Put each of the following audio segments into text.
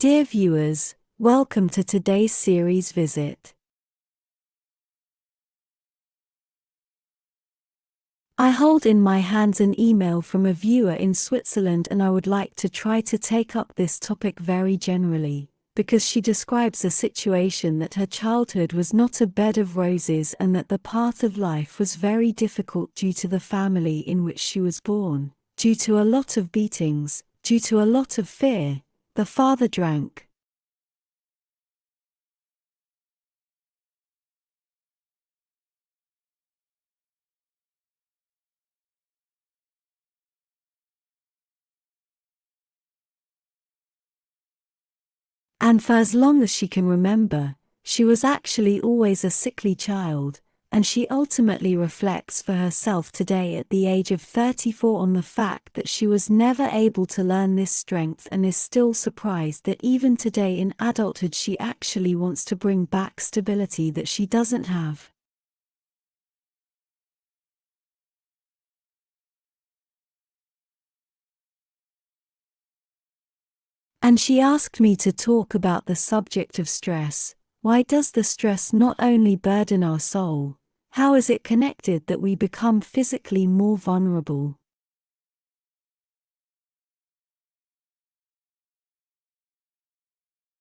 Dear viewers, welcome to today's series Visite. I hold in my hands an email from a viewer in Switzerland, and I would like to try to take up this topic very generally, because she describes a situation that her childhood was not a bed of roses and that the path of life was very difficult due to the family in which she was born, due to a lot of beatings, due to a lot of fear. The father drank. And for as long as she can remember, she was actually always a sickly child, and she ultimately reflects for herself today at the age of 34 on the fact that she was never able to learn this strength and is still surprised that even today in adulthood she actually wants to bring back stability that she doesn't have. And she asked me to talk about the subject of stress. Why does the stress not only burden our soul? How is it connected that we become physically more vulnerable?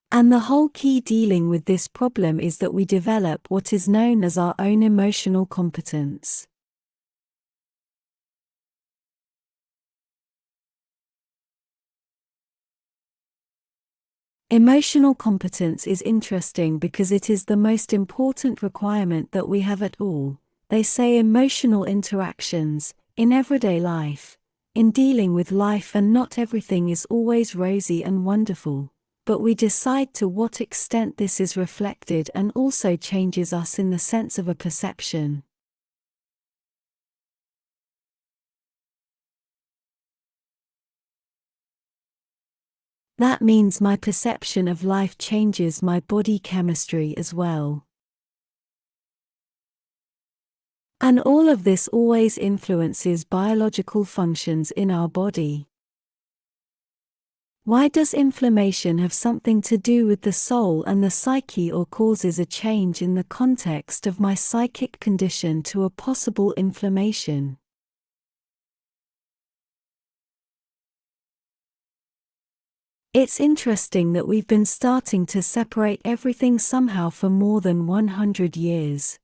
And the whole key dealing with this problem is that we develop what is known as our own emotional competence. Emotional competence is interesting because it is the most important requirement that we have at all. They say emotional interactions, in everyday life, in dealing with life, and not everything is always rosy and wonderful, but we decide to what extent this is reflected and also changes us in the sense of a perception. That means my perception of life changes my body chemistry as well. And all of this always influences biological functions in our body. Why does inflammation have something to do with the soul and the psyche, or causes a change in the context of my psychic condition to a possible inflammation? It's interesting that we've been starting to separate everything somehow for more than 100 years.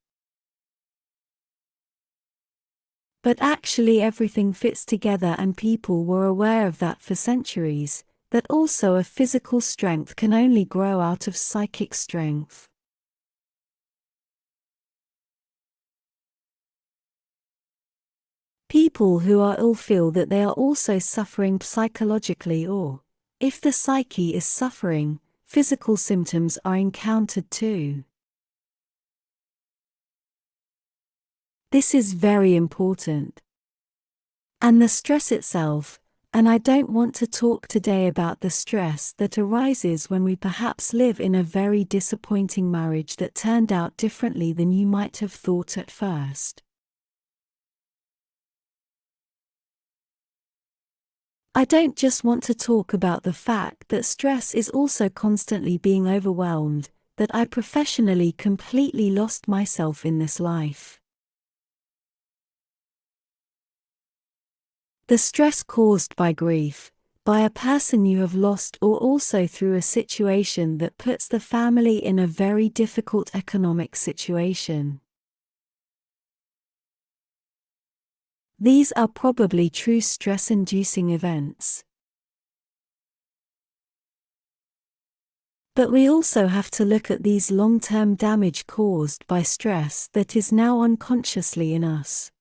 But actually everything fits together, and people were aware of that for centuries, that also a physical strength can only grow out of psychic strength. People who are ill feel that they are also suffering psychologically, or, if the psyche is suffering, physical symptoms are encountered too. This is very important. And the stress itself, and I don't want to talk today about the stress that arises when we perhaps live in a very disappointing marriage that turned out differently than you might have thought at first. I don't just want to talk about the fact that stress is also constantly being overwhelmed, that I professionally completely lost myself in this life. The stress caused by grief, by a person you have lost, or also through a situation that puts the family in a very difficult economic situation. These are probably true stress-inducing events. But we also have to look at these long-term damage caused by stress that is now unconsciously in us.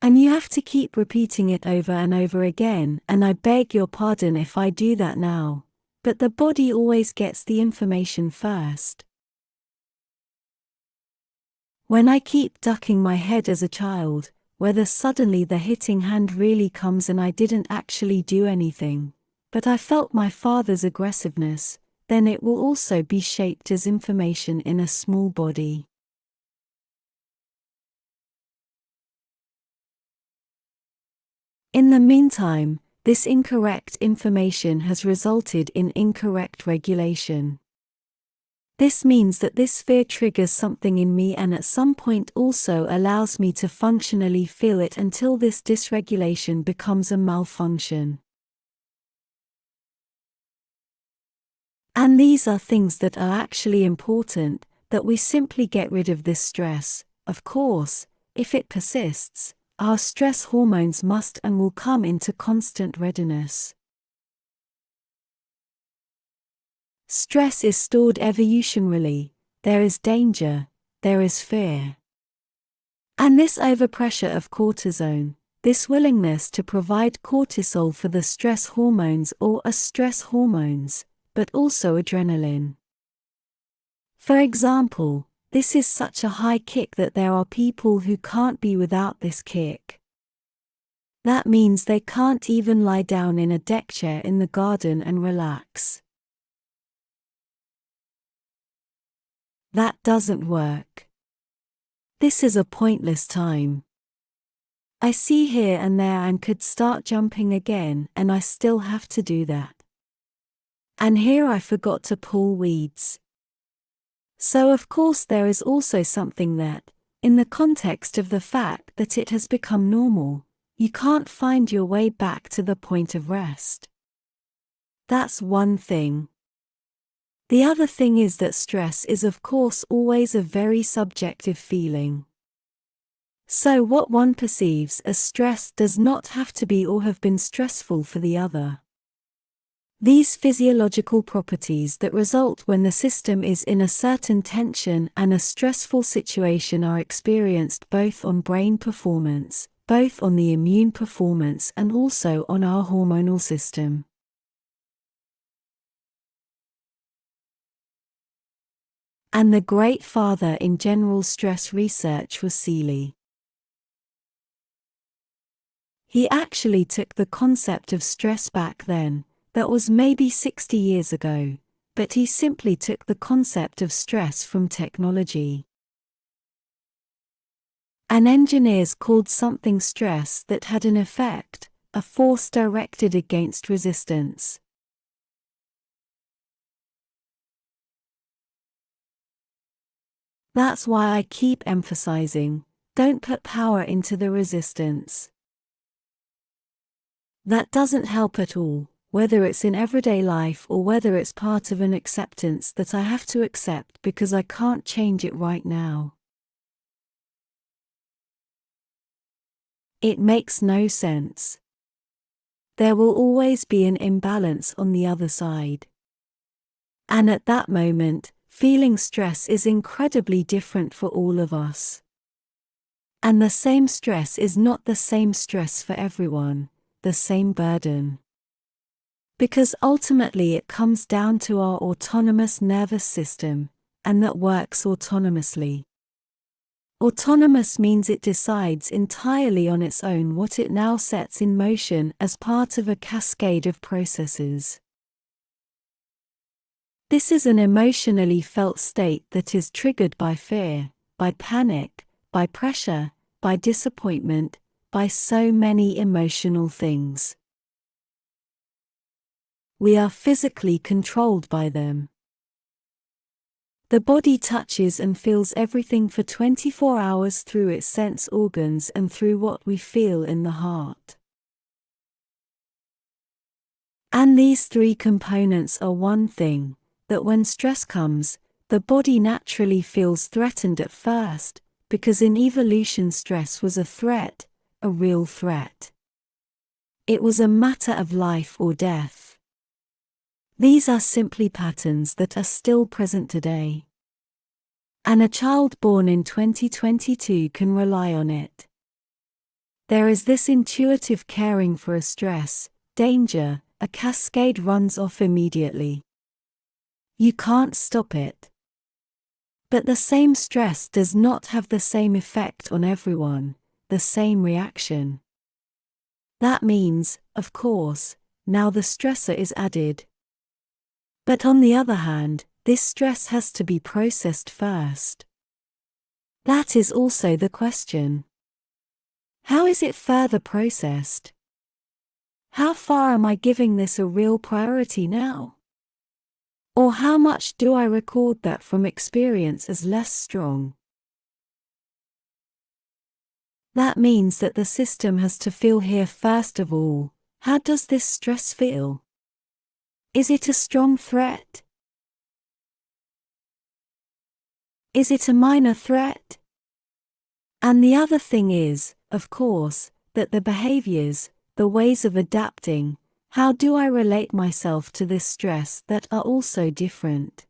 And you have to keep repeating it over and over again, and I beg your pardon if I do that now, but the body always gets the information first. When I keep ducking my head as a child, whether suddenly the hitting hand really comes and I didn't actually do anything, but I felt my father's aggressiveness, then it will also be shaped as information in a small body. In the meantime, this incorrect information has resulted in incorrect regulation. This means that this fear triggers something in me and at some point also allows me to functionally feel it until this dysregulation becomes a malfunction. And these are things that are actually important, that we simply get rid of this stress. Of course, if it persists, our stress hormones must and will come into constant readiness. Stress is stored evolutionarily. There is danger, there is fear. And this overpressure of cortisone, this willingness to provide cortisol for the stress hormones or stress hormones, but also adrenaline. For example, this is such a high kick that there are people who can't be without this kick. That means they can't even lie down in a deck chair in the garden and relax. That doesn't work. This is a pointless time. I see here and there and could start jumping again, and I still have to do that. And here I forgot to pull weeds. So of course there is also something that, in the context of the fact that it has become normal, you can't find your way back to the point of rest. That's one thing. The other thing is that stress is of course always a very subjective feeling. So what one perceives as stress does not have to be or have been stressful for the other. These physiological properties that result when the system is in a certain tension and a stressful situation are experienced both on brain performance, both on the immune performance and also on our hormonal system. And the great father in general stress research was Seeley. He actually took the concept of stress back then, that was maybe 60 years ago, but he simply took the concept of stress from technology. And engineers called something stress that had an effect, a force directed against resistance. That's why I keep emphasizing, don't put power into the resistance. That doesn't help at all, whether it's in everyday life or whether it's part of an acceptance that I have to accept because I can't change it right now. It makes no sense. There will always be an imbalance on the other side. And at that moment, feeling stress is incredibly different for all of us. And the same stress is not the same stress for everyone, the same burden. Because ultimately it comes down to our autonomous nervous system, and that works autonomously. Autonomous means it decides entirely on its own what it now sets in motion as part of a cascade of processes. This is an emotionally felt state that is triggered by fear, by panic, by pressure, by disappointment, by so many emotional things. We are physically controlled by them. The body touches and feels everything for 24 hours through its sense organs and through what we feel in the heart. And these three components are one thing, that when stress comes, the body naturally feels threatened at first, because in evolution stress was a threat, a real threat. It was a matter of life or death. These are simply patterns that are still present today. And a child born in 2022 can rely on it. There is this intuitive caring for a stress, danger, a cascade runs off immediately. You can't stop it. But the same stress does not have the same effect on everyone, the same reaction. That means, of course, now the stressor is added. But on the other hand, this stress has to be processed first. That is also the question. How is it further processed? How far am I giving this a real priority now? Or how much do I record that from experience as less strong? That means that the system has to feel here first of all. How does this stress feel? Is it a strong threat? Is it a minor threat? And the other thing is, of course, that the behaviors, the ways of adapting, how do I relate myself to this stress that are also different?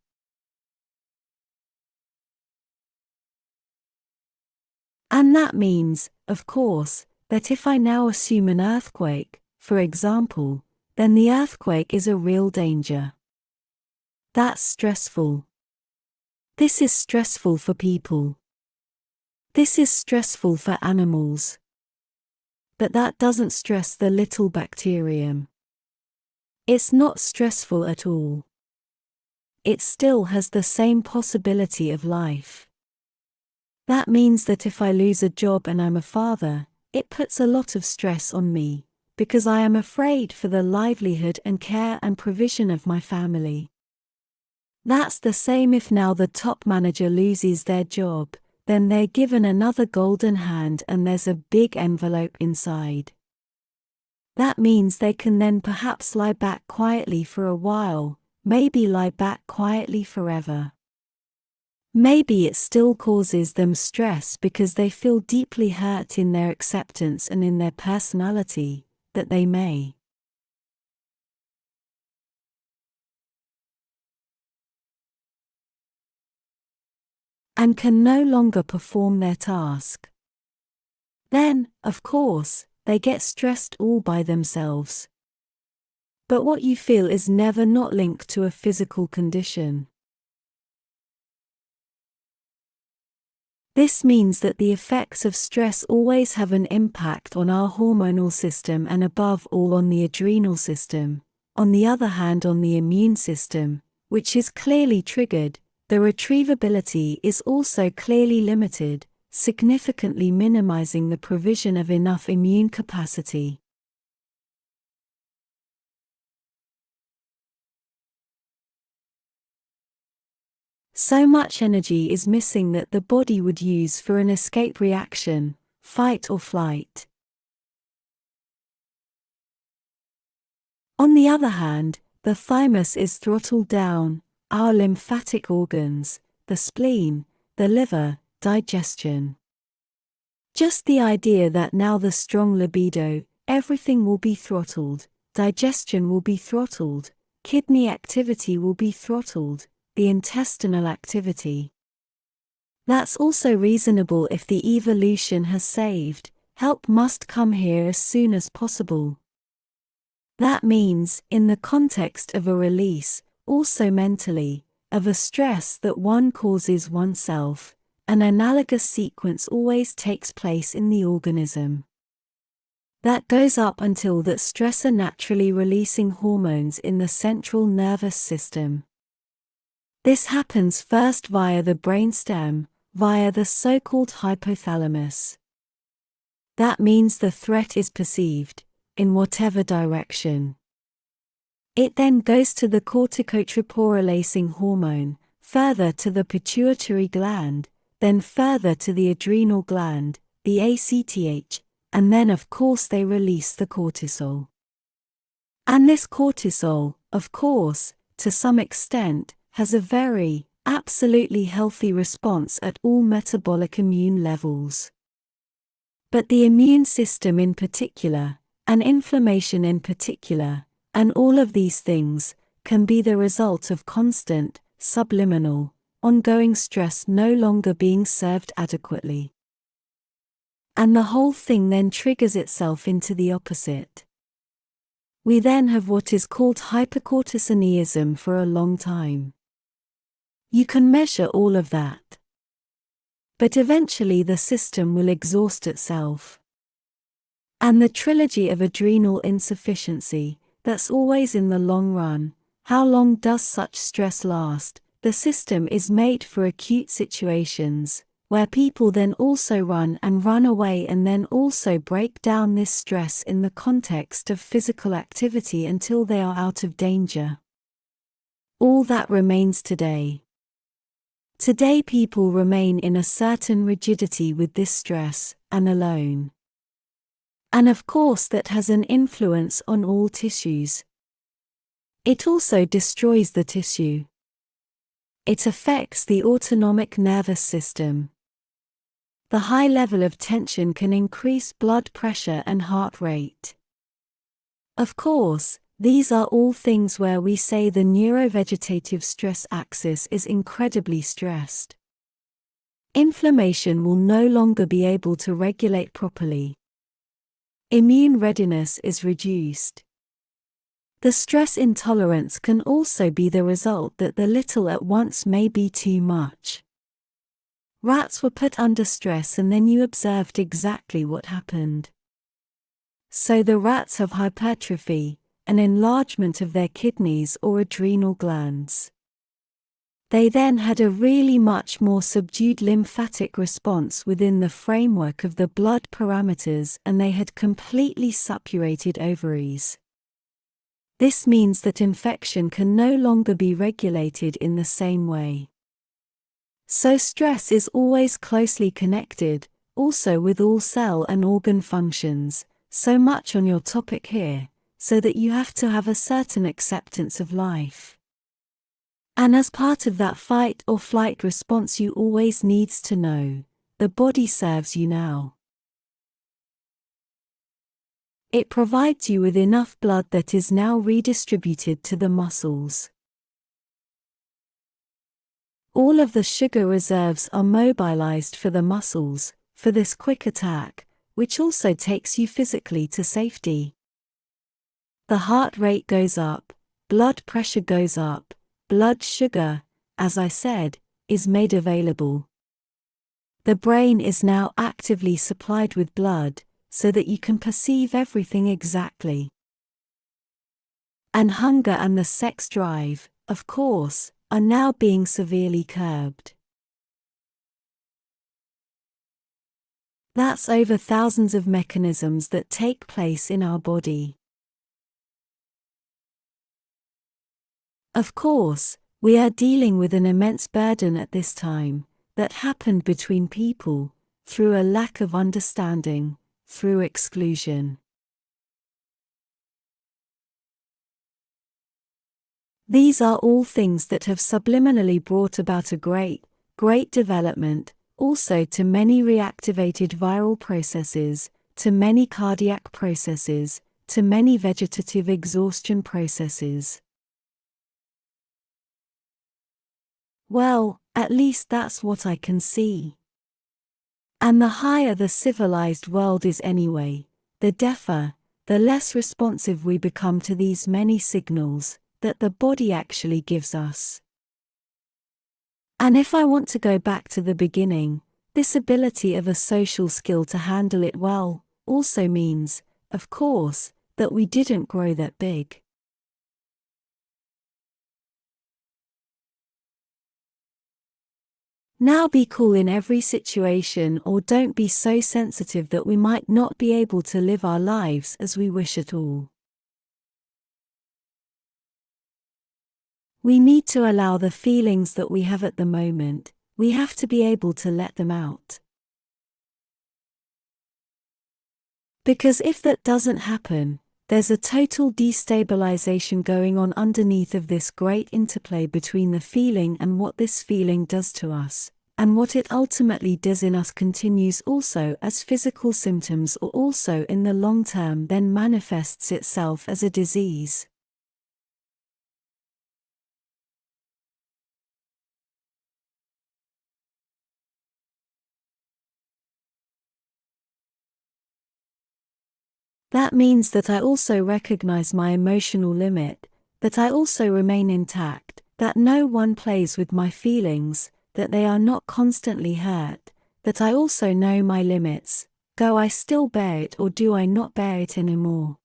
And that means, of course, that if I now assume an earthquake, for example, then the earthquake is a real danger. That's stressful. This is stressful for people. This is stressful for animals. But that doesn't stress the little bacterium. It's not stressful at all. It still has the same possibility of life. That means that if I lose a job and I'm a father, it puts a lot of stress on me, because I am afraid for the livelihood and care and provision of my family. That's the same if now the top manager loses their job, then they're given another golden hand and there's a big envelope inside. That means they can then perhaps lie back quietly for a while, maybe lie back quietly forever. Maybe it still causes them stress because they feel deeply hurt in their acceptance and in their personality, that they may and can no longer perform their task. Then, of course, they get stressed all by themselves. But what you feel is never not linked to a physical condition. This means that the effects of stress always have an impact on our hormonal system and above all on the adrenal system, on the other hand on the immune system, which is clearly triggered. The retrievability is also clearly limited, significantly minimizing the provision of enough immune capacity. So much energy is missing that the body would use for an escape reaction, fight or flight. On the other hand, the thymus is throttled down, our lymphatic organs, the spleen, the liver, digestion. Just the idea that now the strong libido, everything will be throttled, digestion will be throttled, kidney activity will be throttled, the intestinal activity. That's also reasonable if the evolution has saved, help must come here as soon as possible. That means, in the context of a release, also mentally, of a stress that one causes oneself, an analogous sequence always takes place in the organism. That goes up until that stress are naturally releasing hormones in the central nervous system. This happens first via the brainstem, via the so-called hypothalamus. That means the threat is perceived, in whatever direction. It then goes to the corticotroporolacing hormone, further to the pituitary gland, then further to the adrenal gland, the ACTH, and then of course they release the cortisol. And this cortisol, of course, to some extent, has a very, absolutely healthy response at all metabolic immune levels. But the immune system in particular, and inflammation in particular, and all of these things, can be the result of constant, subliminal, ongoing stress no longer being served adequately. And the whole thing then triggers itself into the opposite. We then have what is called hypercortisonism for a long time. You can measure all of that. But eventually the system will exhaust itself. And the trilogy of adrenal insufficiency, that's always in the long run. How long does such stress last? The system is made for acute situations, where people then also run away and then also break down this stress in the context of physical activity until they are out of danger. All that remains today. Today people remain in a certain rigidity with this stress, and alone. And of course that has an influence on all tissues. It also destroys the tissue. It affects the autonomic nervous system. The high level of tension can increase blood pressure and heart rate. Of course, these are all things where we say the neurovegetative stress axis is incredibly stressed. Inflammation will no longer be able to regulate properly. Immune readiness is reduced. The stress intolerance can also be the result that the little at once may be too much. Rats were put under stress and then you observed exactly what happened. So the rats have hypertrophy, an enlargement of their kidneys or adrenal glands. They then had a really much more subdued lymphatic response within the framework of the blood parameters, and they had completely suppurated ovaries. This means that infection can no longer be regulated in the same way. So stress is always closely connected, also with all cell and organ functions, so much on your topic here, so that you have to have a certain acceptance of life. And as part of that fight or flight response you always needs to know, the body serves you now. It provides you with enough blood that is now redistributed to the muscles. All of the sugar reserves are mobilized for the muscles, for this quick attack, which also takes you physically to safety. The heart rate goes up, blood pressure goes up, blood sugar, as I said, is made available. The brain is now actively supplied with blood, so that you can perceive everything exactly. And hunger and the sex drive, of course, are now being severely curbed. That's over thousands of mechanisms that take place in our body. Of course, we are dealing with an immense burden at this time, that happened between people, through a lack of understanding, through exclusion. These are all things that have subliminally brought about a great development, also to many reactivated viral processes, to many cardiac processes, to many vegetative exhaustion processes. Well, at least that's what I can see. And the higher the civilized world is anyway, the deafer, the less responsive we become to these many signals that the body actually gives us. And if I want to go back to the beginning, this ability of a social skill to handle it well also means, of course, that we didn't grow that big. Now be cool in every situation, or don't be so sensitive that we might not be able to live our lives as we wish at all. We need to allow the feelings that we have at the moment, we have to be able to let them out. Because if that doesn't happen, there's a total destabilization going on underneath of this great interplay between the feeling and what this feeling does to us, and what it ultimately does in us continues also as physical symptoms, or also in the long term then manifests itself as a disease. That means that I also recognize my emotional limit, that I also remain intact, that no one plays with my feelings, that they are not constantly hurt, that I also know my limits. Go I still bear it, or do I not bear it anymore?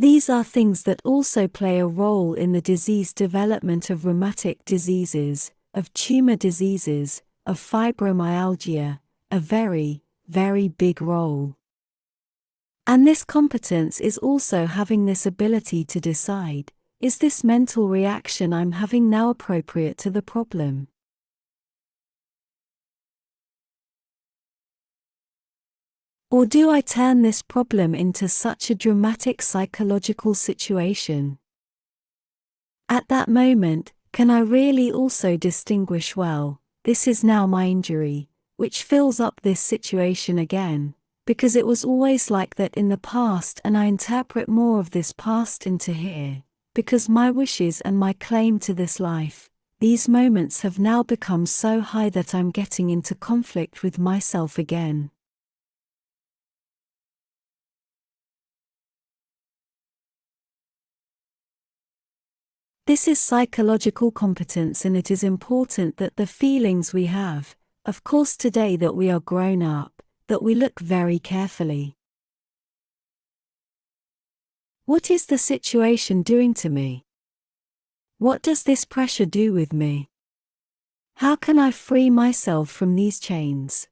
These are things that also play a role in the disease development of rheumatic diseases, of tumor diseases, of fibromyalgia, a very, very big role. And this competence is also having this ability to decide, is this mental reaction I'm having now appropriate to the problem? Or do I turn this problem into such a dramatic psychological situation? At that moment, can I really also distinguish, well, this is now my injury, which fills up this situation again, because it was always like that in the past, and I interpret more of this past into here, because my wishes and my claim to this life, these moments have now become so high that I'm getting into conflict with myself again. This is psychological competence, and it is important that the feelings we have, of course today that we are grown up, that we look very carefully. What is the situation doing to me? What does this pressure do with me? How can I free myself from these chains?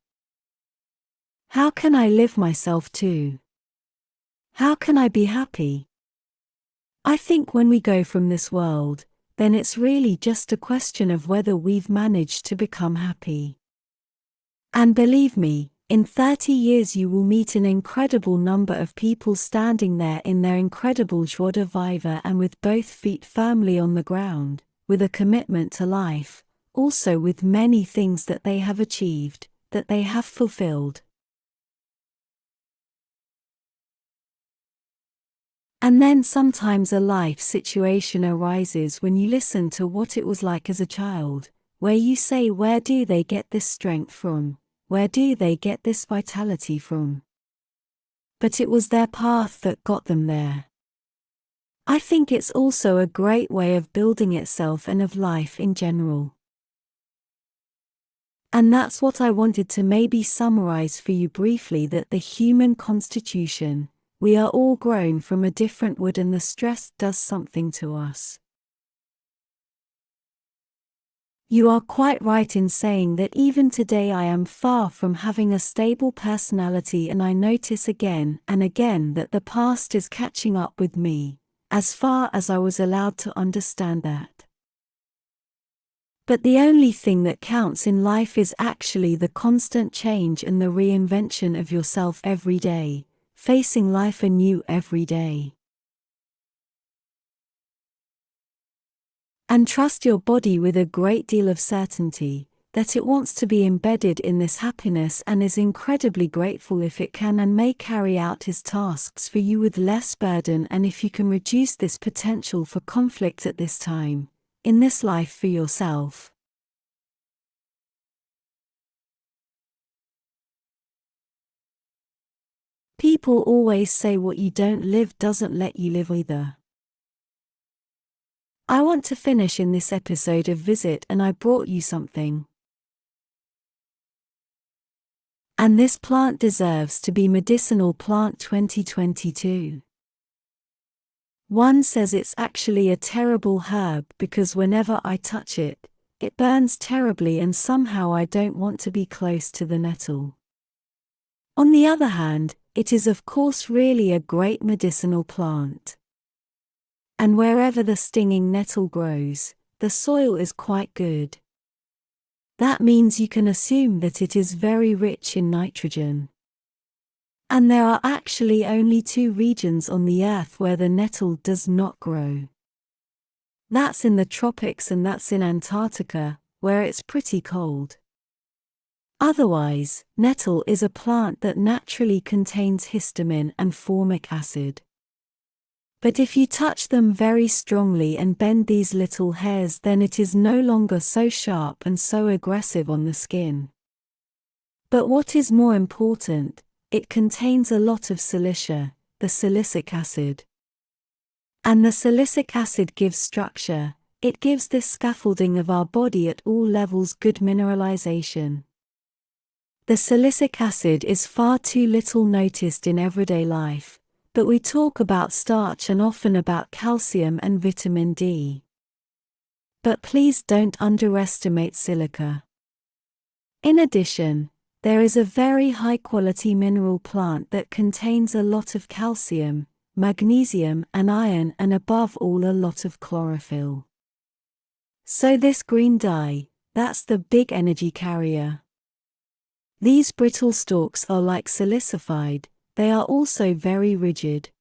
How can I live myself too? How can I be happy? I think when we go from this world, then it's really just a question of whether we've managed to become happy. And believe me, in 30 years you will meet an incredible number of people standing there in their incredible joie de vivre and with both feet firmly on the ground, with a commitment to life, also with many things that they have achieved, that they have fulfilled. And then sometimes a life situation arises when you listen to what it was like as a child, where you say, where do they get this strength from? Where do they get this vitality from? But it was their path that got them there. I think it's also a great way of building itself and of life in general. And that's what I wanted to maybe summarize for you briefly, that the human constitution, we are all grown from a different wood, and the stress does something to us. You are quite right in saying that even today I am far from having a stable personality, and I notice again and again that the past is catching up with me, as far as I was allowed to understand that. But the only thing that counts in life is actually the constant change and the reinvention of yourself every day, facing life anew every day. And trust your body with a great deal of certainty, that it wants to be embedded in this happiness and is incredibly grateful if it can and may carry out his tasks for you with less burden, and if you can reduce this potential for conflict at this time, in this life for yourself. People always say what you don't live doesn't let you live either. I want to finish in this episode of Visite, and I brought you something. And this plant deserves to be Medicinal Plant 2022. One says it's actually a terrible herb because whenever I touch it, it burns terribly, and somehow I don't want to be close to the nettle. On the other hand, it is of course really a great medicinal plant. And wherever the stinging nettle grows, the soil is quite good. That means you can assume that it is very rich in nitrogen. And there are actually only 2 regions on the earth where the nettle does not grow. That's in the tropics, and that's in Antarctica, where it's pretty cold. Otherwise, nettle is a plant that naturally contains histamine and formic acid. But if you touch them very strongly and bend these little hairs, then it is no longer so sharp and so aggressive on the skin. But what is more important, it contains a lot of silicia, the silicic acid. And the silicic acid gives structure, it gives this scaffolding of our body at all levels good mineralization. The silicic acid is far too little noticed in everyday life, But we talk about starch and often about calcium and vitamin D. But please don't underestimate silica. In addition, there is a very high-quality mineral plant that contains a lot of calcium, magnesium and iron, and above all a lot of chlorophyll. So this green dye, that's the big energy carrier. These brittle stalks are like silicified, they are also very rigid.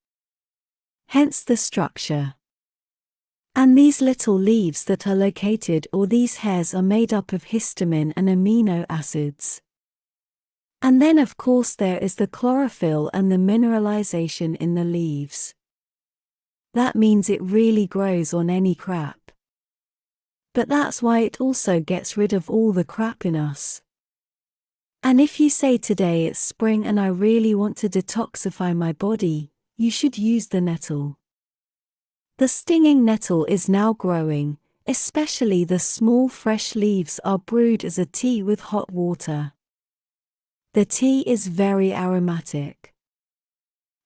Hence the structure. And these little leaves that are located, or these hairs, are made up of histamine and amino acids. And then of course there is the chlorophyll and the mineralization in the leaves. That means it really grows on any crap. But that's why it also gets rid of all the crap in us. And if you say today it's spring and I really want to detoxify my body, you should use the nettle. The stinging nettle is now growing, especially the small fresh leaves are brewed as a tea with hot water. The tea is very aromatic.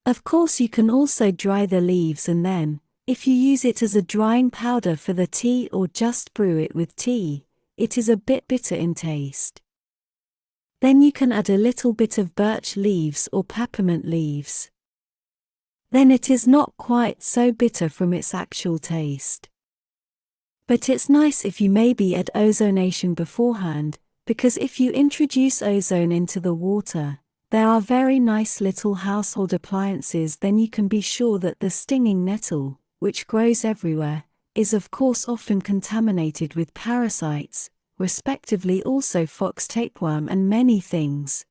Of course you can also dry the leaves and then, if you use it as a drying powder for the tea or just brew it with tea, it is a bit bitter in taste. Then you can add a little bit of birch leaves or peppermint leaves. Then it is not quite so bitter from its actual taste. But it's nice if you maybe add ozonation beforehand, because if you introduce ozone into the water, there are very nice little household appliances, then you can be sure that the stinging nettle, which grows everywhere, is of course often contaminated with parasites, respectively also fox tapeworm and many things.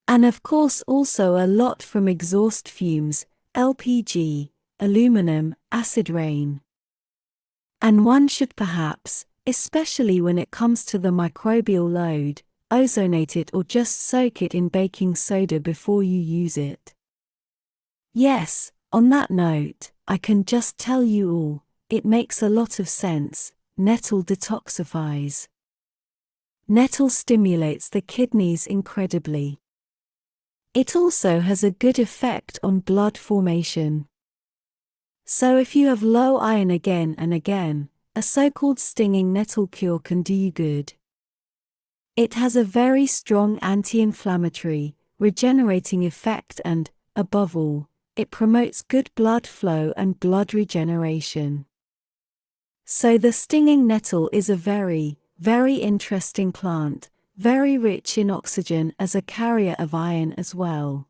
And of course also a lot from exhaust fumes, LPG, aluminum, acid rain. And one should perhaps, especially when it comes to the microbial load, ozonate it or just soak it in baking soda before you use it. Yes, on that note, I can just tell you all, it makes a lot of sense. Nettle detoxifies. Nettle stimulates the kidneys incredibly. It also has a good effect on blood formation. So if you have low iron again and again, a so-called stinging nettle cure can do you good. It has a very strong anti-inflammatory, regenerating effect and, above all, it promotes good blood flow and blood regeneration. So the stinging nettle is a very, very interesting plant, very rich in oxygen as a carrier of iron as well.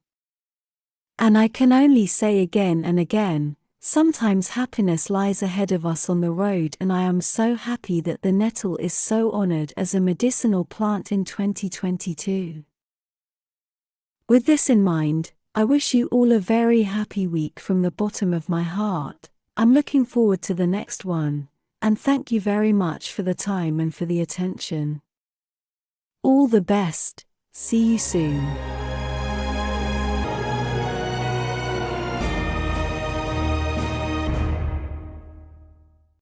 And I can only say again and again, sometimes happiness lies ahead of us on the road, and I am so happy that the nettle is so honored as a medicinal plant in 2022. With this in mind, I wish you all a very happy week from the bottom of my heart. I'm looking forward to the next one, and thank you very much for the time and for the attention. All the best, see you soon.